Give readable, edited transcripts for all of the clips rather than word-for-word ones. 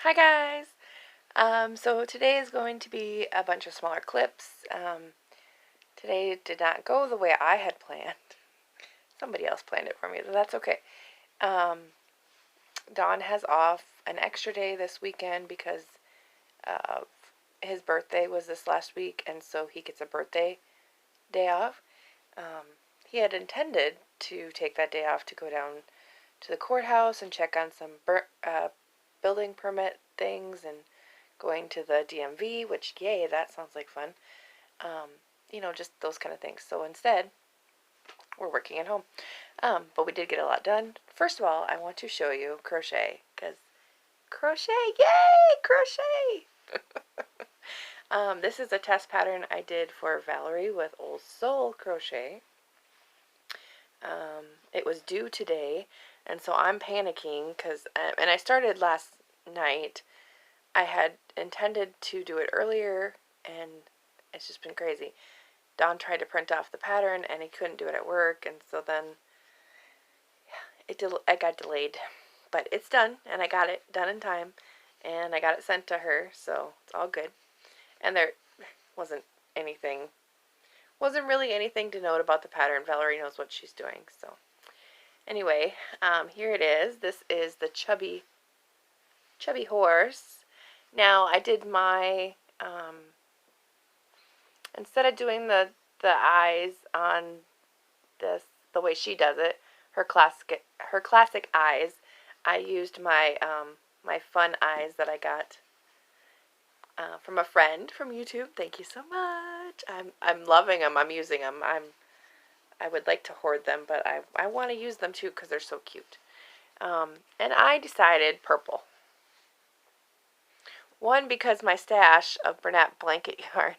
Hi guys! So today is going to be a bunch of smaller clips. Today did not go the way I had planned. Somebody else planned it for me, but that's okay. Don has off an extra day this weekend because uh, his birthday was this last week, and so he gets a birthday day off. He had intended to take that day off to go down to the courthouse and check on some building permit things and going to the DMV, which, yay, that sounds like fun. Just those kind of things. So instead, we're working at home. But we did get a lot done. First of all, I want to show you crochet, because crochet, yay, crochet! This is a test pattern I did for Valerie with Old Soul Crochet. It was due today, and so I'm panicking, and I started last night. I had intended to do it earlier, and it's just been crazy. Don tried to print off the pattern, and he couldn't do it at work, and so then it got delayed. But it's done, and I got it done in time, and I got it sent to her, so it's all good. And there wasn't really anything to note about the pattern. Valerie knows what she's doing, so. Anyway, here it is. This is the Chubby horse. Now, I did my, instead of doing the eyes on this the way she does it, her classic eyes, I used my my fun eyes that I got from a friend from YouTube. Thank you so much. I'm loving them. I'm using them. I would like to hoard them, but I want to use them too because they're so cute. And I decided purple. One, because my stash of Bernat blanket yarn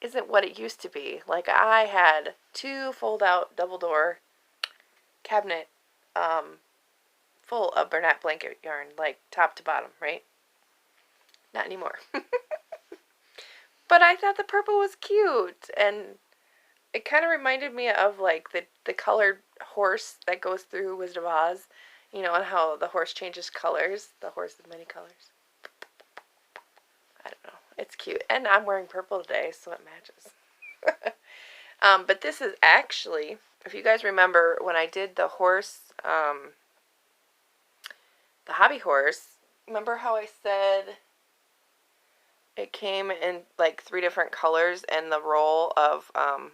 isn't what it used to be. Like, I had 2 fold-out double-door cabinet full of Bernat blanket yarn, like top to bottom, right? Not anymore. But I thought the purple was cute, and it kind of reminded me of, like, the colored horse that goes through Wizard of Oz, and how the horse changes colors, the horse of many colors. I don't know. It's cute. And I'm wearing purple today, so it matches. But this is actually, if you guys remember, when I did the horse, the hobby horse, remember how I said it came in, like, 3 different colors and the roll of, I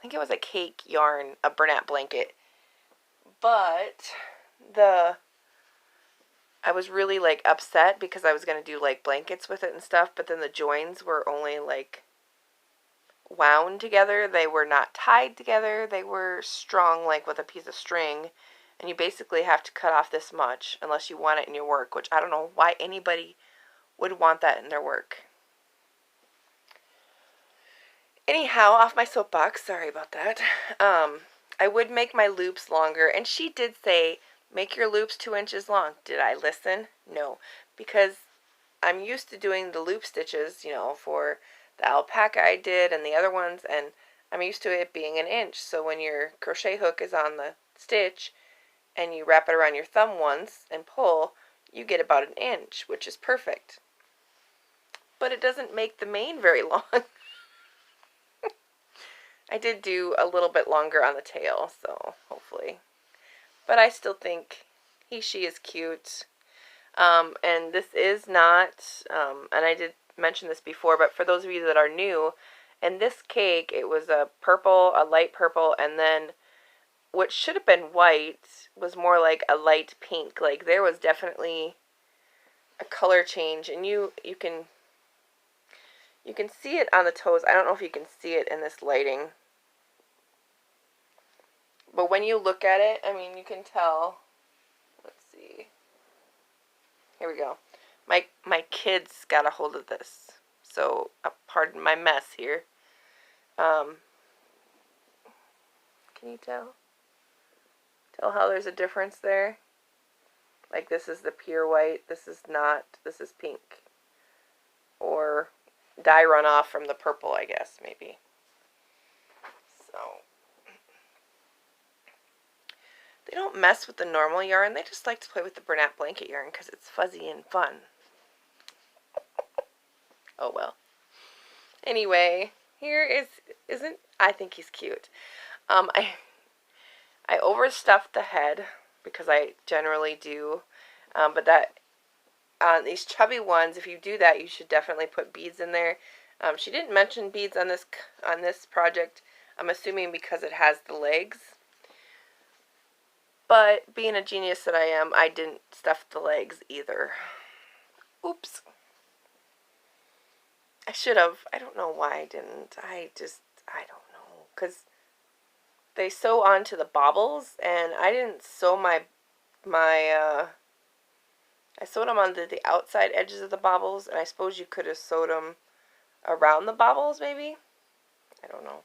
think it was a cake yarn, a Bernat blanket. But I was really, like, upset because I was going to do, like, blankets with it and stuff, but then the joins were only, like, wound together. They were not tied together. They were strung, like, with a piece of string, and you basically have to cut off this much unless you want it in your work, which I don't know why anybody would want that in their work. Anyhow, off my soapbox, sorry about that. I would make my loops longer, and she did say, make your loops 2 inches long. Did I listen? No, because I'm used to doing the loop stitches, for the alpaca I did and the other ones, and I'm used to it being 1 inch. So when your crochet hook is on the stitch and you wrap it around your thumb once and pull, you get about 1 inch, which is perfect. But it doesn't make the mane very long. I did do a little bit longer on the tail, so hopefully. But I still think she is cute. And this is not, and I did mention this before, but for those of you that are new, in this cake, it was a light purple, and then what should have been white was more like a light pink. Like, there was definitely a color change, and you can see it on the toes. I don't know if you can see it in this lighting, but when you look at it, I mean, you can tell. Let's see. Here we go. My kids got a hold of this, so pardon my mess here. Can you tell? Tell how there's a difference there? Like, this is the pure white, this is not, this is pink. Or dye runoff from the purple, I guess, maybe. So, They don't mess with the normal yarn. They just like to play with the Bernat blanket yarn because it's fuzzy and fun. Oh well. Anyway, here I think he's cute. I overstuffed the head because I generally do, but that on these chubby ones, if you do that, you should definitely put beads in there. She didn't mention beads on this project. I'm assuming because it has the legs. But being a genius that I am, I didn't stuff the legs either. Oops. I should have. I don't know why I didn't. I don't know. Because they sew onto the bobbles, and I didn't sew I sewed them onto the outside edges of the bobbles, and I suppose you could have sewed them around the bobbles, maybe? I don't know.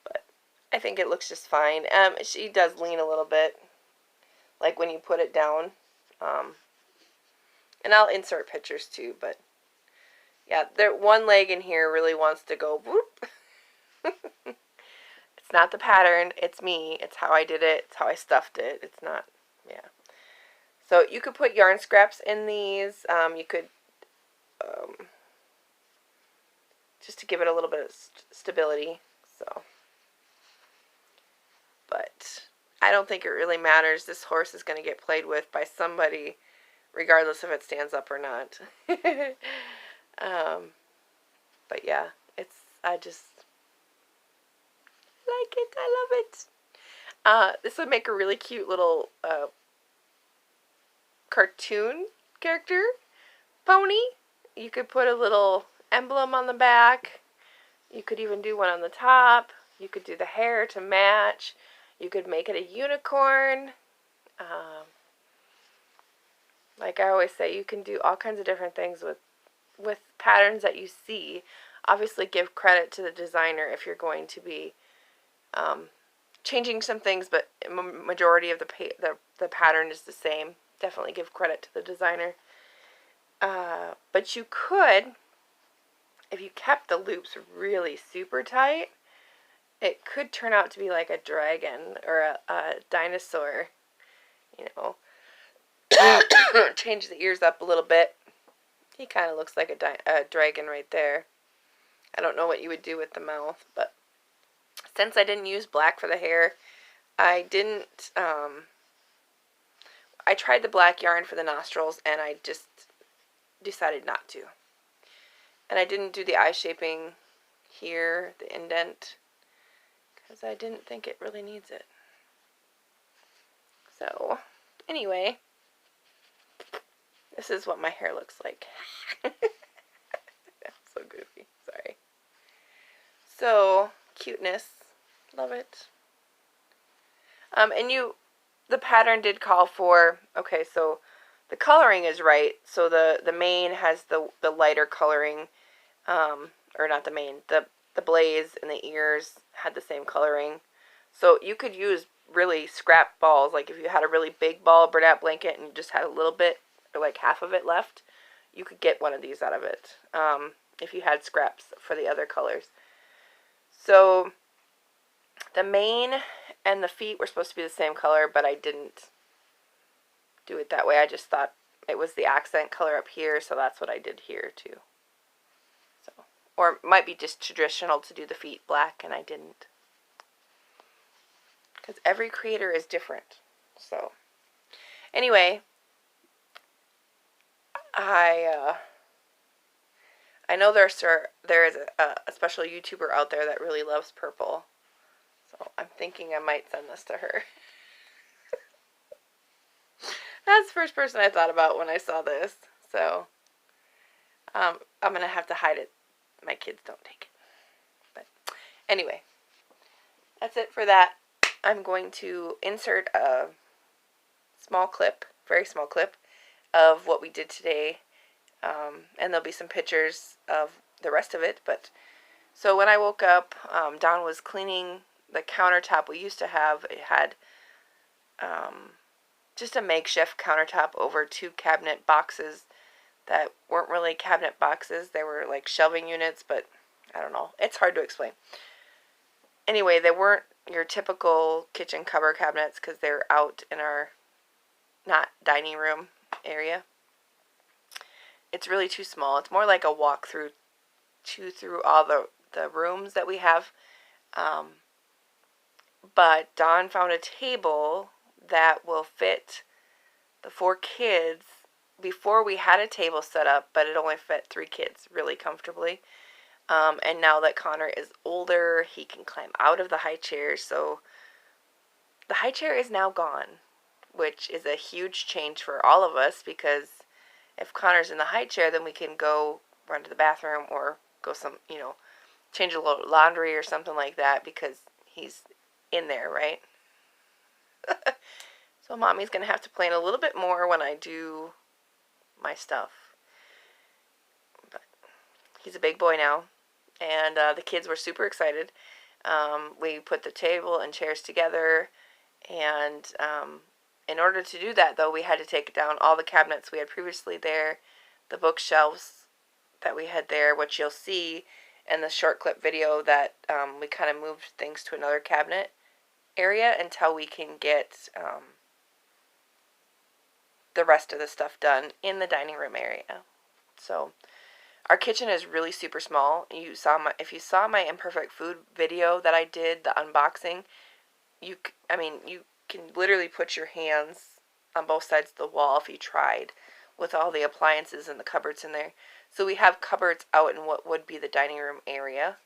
But I think it looks just fine. She does lean a little bit, like when you put it down. And I'll insert pictures too, but yeah, one leg in here really wants to go whoop. It's not the pattern, it's me. It's how I did it. It's how I stuffed it. It's not, yeah. So you could put yarn scraps in these. You could, just to give it a little bit of stability. So, but I don't think it really matters. This horse is going to get played with by somebody, regardless if it stands up or not. But yeah, I just like it. I love it. This would make a really cute little cartoon character pony. You could put a little emblem on the back. You could even do one on the top. You could do the hair to match. You could make it a unicorn. Like I always say, you can do all kinds of different things with patterns that you see. Obviously, give credit to the designer if you're going to be changing some things, but majority of the pattern is the same. Definitely give credit to the designer. But you could, if you kept the loops really super tight, it could turn out to be like a dragon or a dinosaur, you know. Change the ears up a little bit. He kind of looks like a dragon right there. I don't know what you would do with the mouth, but since I didn't use black for the hair, I didn't, I tried the black yarn for the nostrils, and I just decided not to. And I didn't do the eye shaping here, the indent, because I didn't think it really needs it. So, anyway, this is what my hair looks like. So goofy, sorry. So, cuteness, love it. And the pattern did call for, okay, so the coloring is right. So the mane has the lighter coloring, or not the mane, the blaze and the ears had the same coloring. So you could use really scrap balls, like if you had a really big ball of Bernat blanket and you just had a little bit, or like half of it left, you could get one of these out of it, if you had scraps for the other colors. So the mane and the feet were supposed to be the same color, but I didn't do it that way. I just thought it was the accent color up here, so that's what I did here too. So, or it might be just traditional to do the feet black, and I didn't. Because every creator is different. So, anyway, I know there is a special YouTuber out there that really loves purple. So I'm thinking I might send this to her. That's the first person I thought about when I saw this. So I'm going to have to hide it. My kids don't take it. But anyway, that's it for that. I'm going to insert a small clip, very small clip, of what we did today. And there'll be some pictures of the rest of it. But so when I woke up, Dawn was cleaning the countertop we used to have. It had just a makeshift countertop over 2 cabinet boxes that weren't really cabinet boxes. They were like shelving units, but I don't know. It's hard to explain. Anyway, they weren't, your typical kitchen cupboard cabinets because they're out in our not dining room area. It's really too small. It's more like a walk through all the rooms that we have. But Dawn found a table that will fit the 4 kids. Before we had a table set up, but it only fit 3 kids really comfortably. And now that Connor is older, he can climb out of the high chair. So the high chair is now gone, which is a huge change for all of us because if Connor's in the high chair, then we can go run to the bathroom or go change a little laundry or something like that because he's in there, right? So Mommy's going to have to plan a little bit more when I do my stuff. But he's a big boy now, and the kids were super excited. We put the table and chairs together, and in order to do that, though, we had to take down all the cabinets we had previously there, the bookshelves that we had there, which you'll see in the short clip video that we kind of moved things to another cabinet area until we can get the rest of the stuff done in the dining room area. So our kitchen is really super small. If you saw my imperfect food video that I did, the unboxing, you can literally put your hands on both sides of the wall if you tried with all the appliances and the cupboards in there. So we have cupboards out in what would be the dining room area.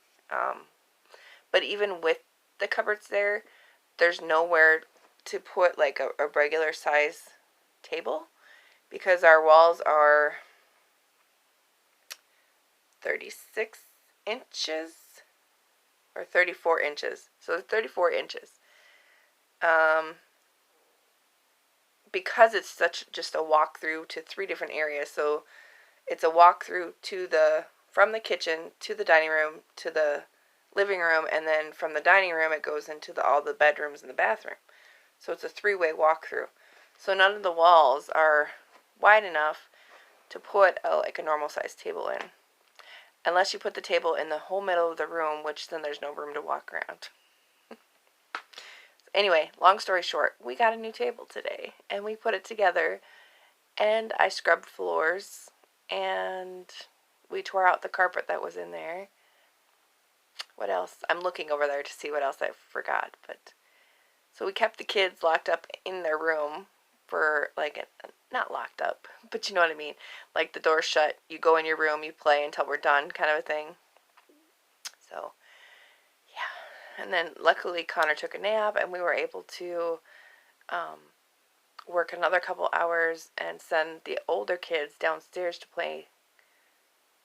But even with the cupboards there, there's nowhere to put like a regular size table because our walls are 36 inches or 34 inches. So 34 inches. Because it's just a walkthrough to 3 different areas. So it's a walkthrough from the kitchen to the dining room to the living room, and then from the dining room it goes into all the bedrooms and the bathroom. So it's a 3-way walkthrough. So none of the walls are wide enough to put a normal sized table in. Unless you put the table in the whole middle of the room, which then there's no room to walk around. Anyway, long story short, we got a new table today, and we put it together, and I scrubbed floors, and we tore out the carpet that was in there. What else? I'm looking over there to see what else I forgot, but so we kept the kids locked up in their room for not locked up, but you know what I mean, like the door's shut, you go in your room, you play until we're done kind of a thing. So yeah, and then luckily Connor took a nap and we were able to work another couple hours and send the older kids downstairs to play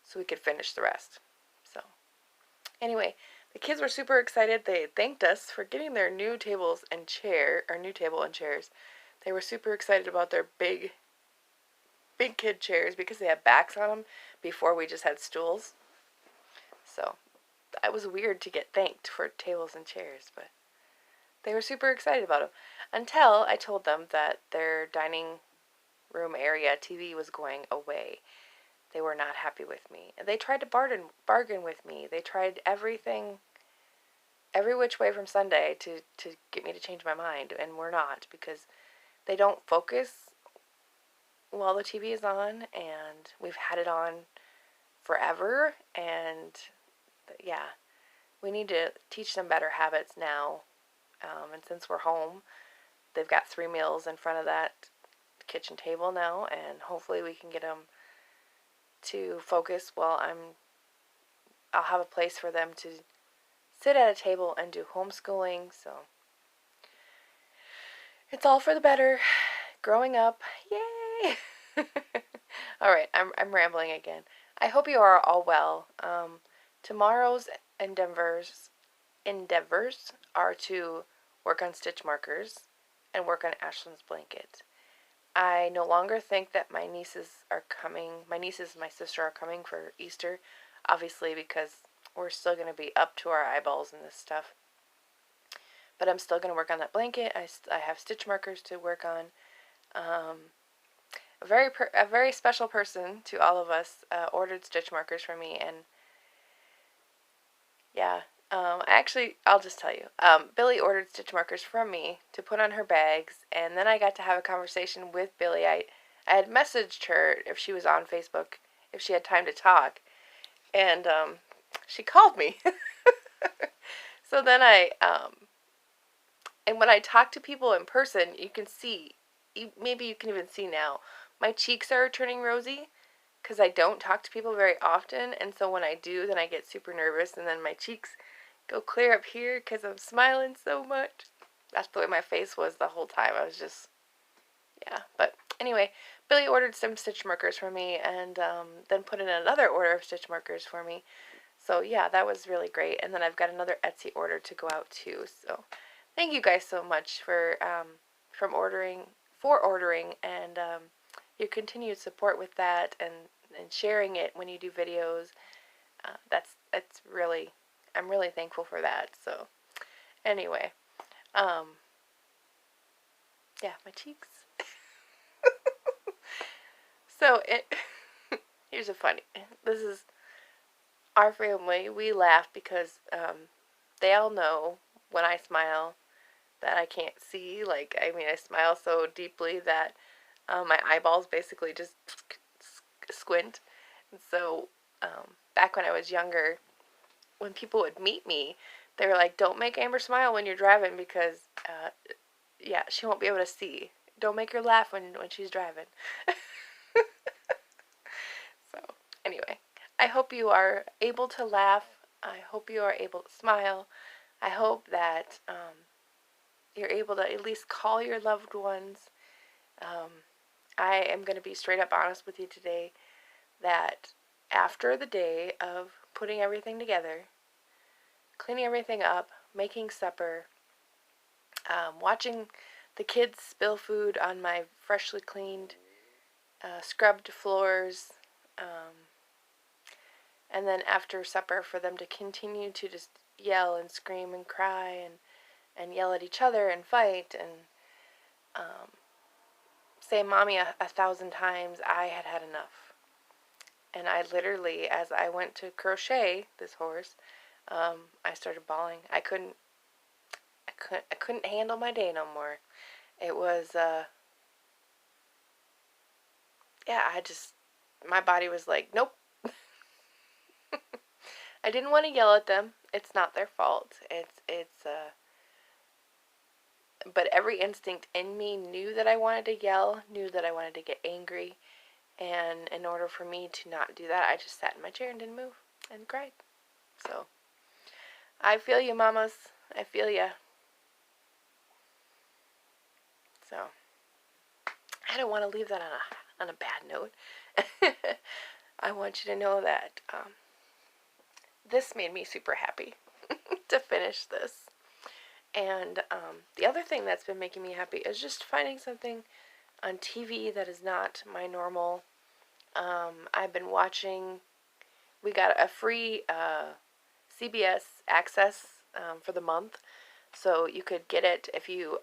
so we could finish the rest. So anyway, the kids were super excited. They thanked us for getting their new table and chairs. They were super excited about their big kid chairs because they had backs on them before we just had stools. So it was weird to get thanked for tables and chairs, but they were super excited about them until I told them that their dining room area TV was going away. They were not happy with me. They tried to bargain with me. They tried everything, every which way from Sunday to get me to change my mind, and we're not, because they don't focus while the TV is on, and we've had it on forever, and yeah, we need to teach them better habits now. And since we're home, they've got 3 meals in front of that kitchen table now, and hopefully we can get them to focus while I'll have a place for them to sit at a table and do homeschooling. So it's all for the better. Growing up, yay! All right, I'm rambling again. I hope you are all well. Tomorrow's endeavors are to work on stitch markers and work on Ashlyn's blanket. I no longer think that my nieces and my sister are coming for Easter, obviously, because we're still going to be up to our eyeballs in this stuff. But I'm still going to work on that blanket. I have stitch markers to work on. A very special person to all of us ordered stitch markers for me, and yeah, I'll just tell you. Billy ordered stitch markers from me to put on her bags, and then I got to have a conversation with Billy. I had messaged her if she was on Facebook, if she had time to talk, and she called me. So then and when I talk to people in person, you can see, maybe you can even see now, my cheeks are turning rosy because I don't talk to people very often, and so when I do, then I get super nervous, and then my cheeks go clear up here because I'm smiling so much. That's the way my face was the whole time. I was just, yeah. But anyway, Billy ordered some stitch markers for me, and then put in another order of stitch markers for me. So yeah, that was really great. And then I've got another Etsy order to go out too. So thank you guys so much for ordering, and your continued support with that, and sharing it when you do videos. That's really, I'm really thankful for that. So anyway, um, yeah, my cheeks. So here's a funny. This is our family. We laugh because they all know when I smile that I can't see. Like, I mean, I smile so deeply that my eyeballs basically just squint. And so back when I was younger, when people would meet me, they were like, "Don't make Amber smile when you're driving because, yeah, she won't be able to see. Don't make her laugh when she's driving." So anyway, I hope you are able to laugh. I hope you are able to smile. I hope that you're able to at least call your loved ones. Um, I am going to be straight up honest with you today that after the day of putting everything together, cleaning everything up, making supper, watching the kids spill food on my freshly cleaned, scrubbed floors, and then after supper for them to continue to just yell and scream and cry and yell at each other and fight and say mommy a thousand times, I had had enough. And I literally, as I went to crochet this horse, I started bawling. I couldn't handle my day no more. It was, yeah, my body was like, nope. I didn't want to yell at them. It's not their fault. But every instinct in me knew that I wanted to yell, knew that I wanted to get angry, and in order for me to not do that, I just sat in my chair and didn't move and cried. So, I feel you, mamas. I feel ya. So, I don't want to leave that on a bad note. I want you to know that this made me super happy to finish this. And the other thing that's been making me happy is just finding something on TV that is not my normal. I've been watching, we got a free CBS access for the month. So you could get it if you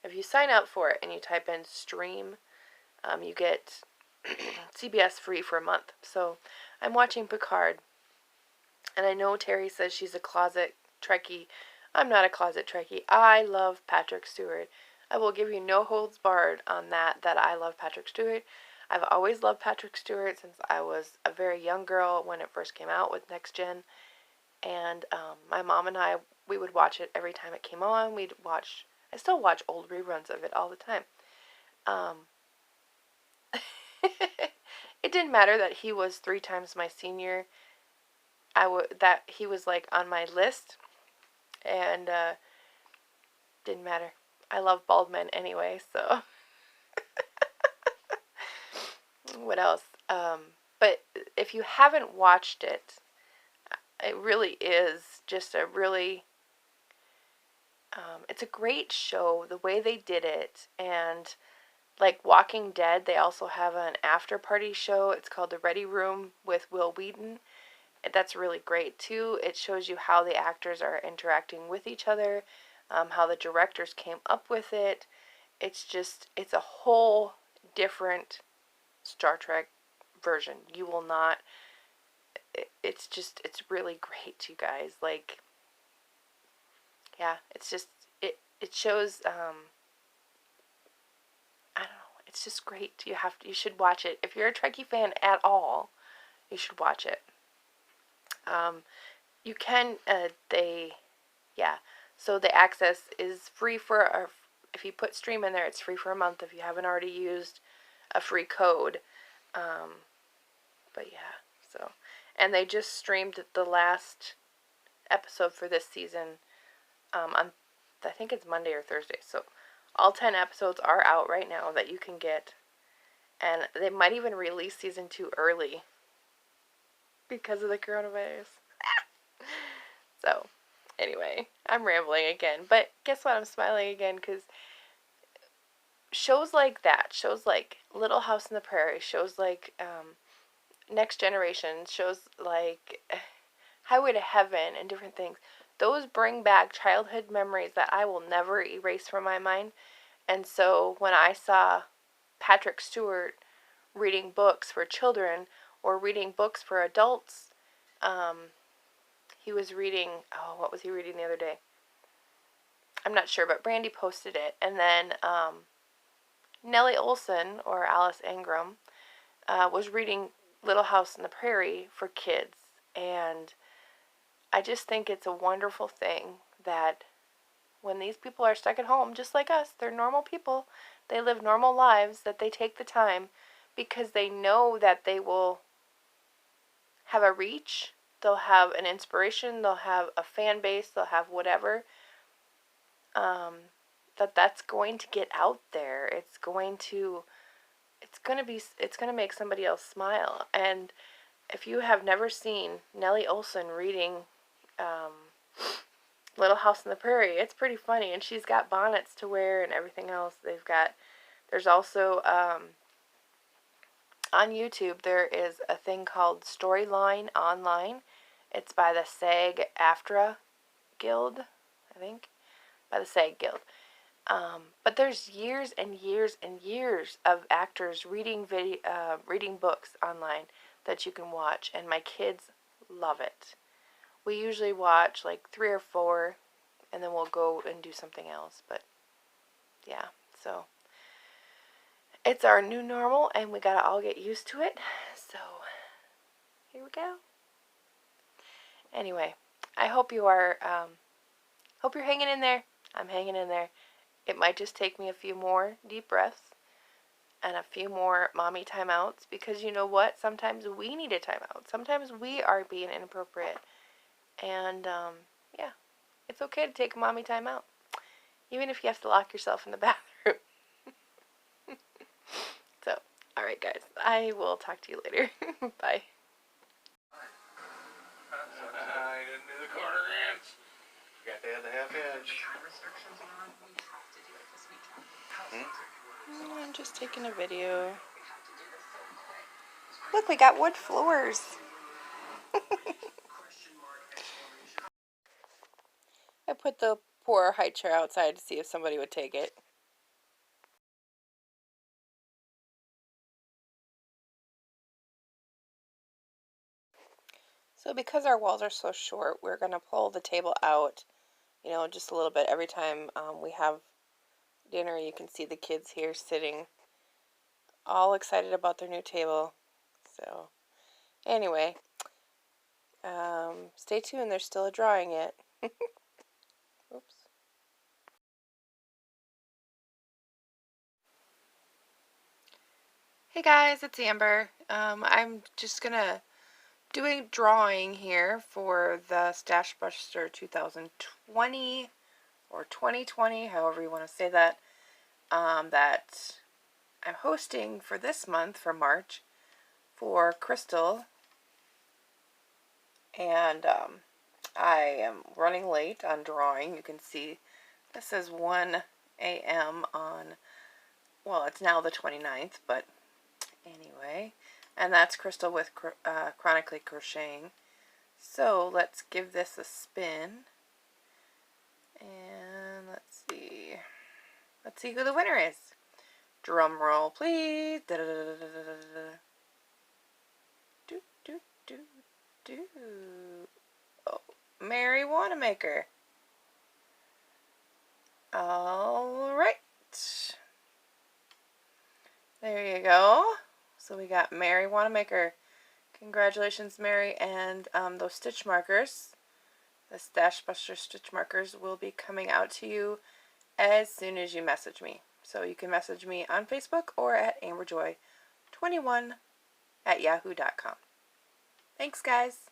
if you sign up for it and you type in stream, you get CBS free for a month. So I'm watching Picard. And I know Terry says she's a closet Trekkie. I'm not a closet Trekkie. I love Patrick Stewart. I will give you no holds barred on that I love Patrick Stewart. I've always loved Patrick Stewart since I was a very young girl when it first came out with Next Gen. And my mom and I, we would watch it every time it came on. I still watch old reruns of it all the time. It didn't matter that he was 3 times my senior. That he was like on my list, and didn't matter. I love bald men anyway, so what else? But if you haven't watched it, it really is just a really, it's a great show, the way they did it, and like Walking Dead, they also have an after party show. It's called The Ready Room with Will Wheaton. That's really great too. It shows you how the actors are interacting with each other, how the directors came up with it. It's a whole different Star Trek version. You will not, it's it's really great, you guys. Like, yeah, it's just, it shows, I don't know, it's just great. You should watch it. If you're a Trekkie fan at all, you should watch it. You can, yeah, so the access is free if you put stream in there, it's free for a month if you haven't already used a free code. But yeah, so, and they just streamed the last episode for this season, on, I think it's Monday or Thursday, so all 10 episodes are out right now that you can get, and they might even release season 2 early because of the coronavirus. So, anyway, I'm rambling again, but guess what? I'm smiling again because shows like that, shows like Little House on the Prairie, shows like Next Generation, shows like Highway to Heaven and different things, those bring back childhood memories that I will never erase from my mind. And so when I saw Patrick Stewart reading books for children or reading books for adults, he was reading, oh, what was he reading the other day? I'm not sure, but Brandy posted it. And then Nellie Olson, or Alice Ingram, was reading Little House on the Prairie for kids. And I just think it's a wonderful thing that when these people are stuck at home, just like us, they're normal people, they live normal lives, that they take the time because they know that they will have a reach, they'll have an inspiration, they'll have a fan base, they'll have whatever, that's going to get out there. It's going to make somebody else smile. And if you have never seen Nellie Olson reading Little House on the Prairie, it's pretty funny, and she's got bonnets to wear and everything else. There's also, on YouTube, there is a thing called Storyline Online. It's by the SAG-AFTRA Guild, I think, by the SAG Guild. But there's years and years and years of actors reading books online that you can watch, and my kids love it. We usually watch like 3 or 4, and then we'll go and do something else. But yeah, so it's our new normal, and we gotta all get used to it. So here we go. Anyway, I hope you are, hope you're hanging in there. I'm hanging in there. It might just take me a few more deep breaths and a few more mommy timeouts, because you know what? Sometimes we need a timeout. Sometimes we are being inappropriate. And, yeah, it's okay to take a mommy timeout, even if you have to lock yourself in the bathroom. So, alright guys, I will talk to you later. Bye. I didn't do the 1/4 inch. Got to have the 1/2 inch. I'm just taking a video. Look, we got wood floors. I put the poor high chair outside to see if somebody would take it. So because our walls are so short, we're going to pull the table out, you know, just a little bit. Every time we have dinner, you can see the kids here sitting all excited about their new table. So anyway, stay tuned. There's still a drawing yet. Oops. Hey guys, it's Amber. I'm just gonna do a drawing here for the Stash Buster 2020 or 2020, however you want to say that, that I'm hosting for this month, for March, for Crystal. And I am running late on drawing. You can see this is 1 a.m. on, well, it's now the 29th, but anyway. And that's Crystal with Chronically Crocheting. So let's give this a spin. And let's see. Let's see who the winner is. Drum roll, please. Da -da -da -da -da -da -da. Do, do, do. Oh, Mary Wanamaker. All right. There you go. So we got Mary Wanamaker. Congratulations, Mary. And those stitch markers, the Stash Buster stitch markers, will be coming out to you as soon as you message me. So you can message me on Facebook or at amberjoy21@yahoo.com. Thanks, guys.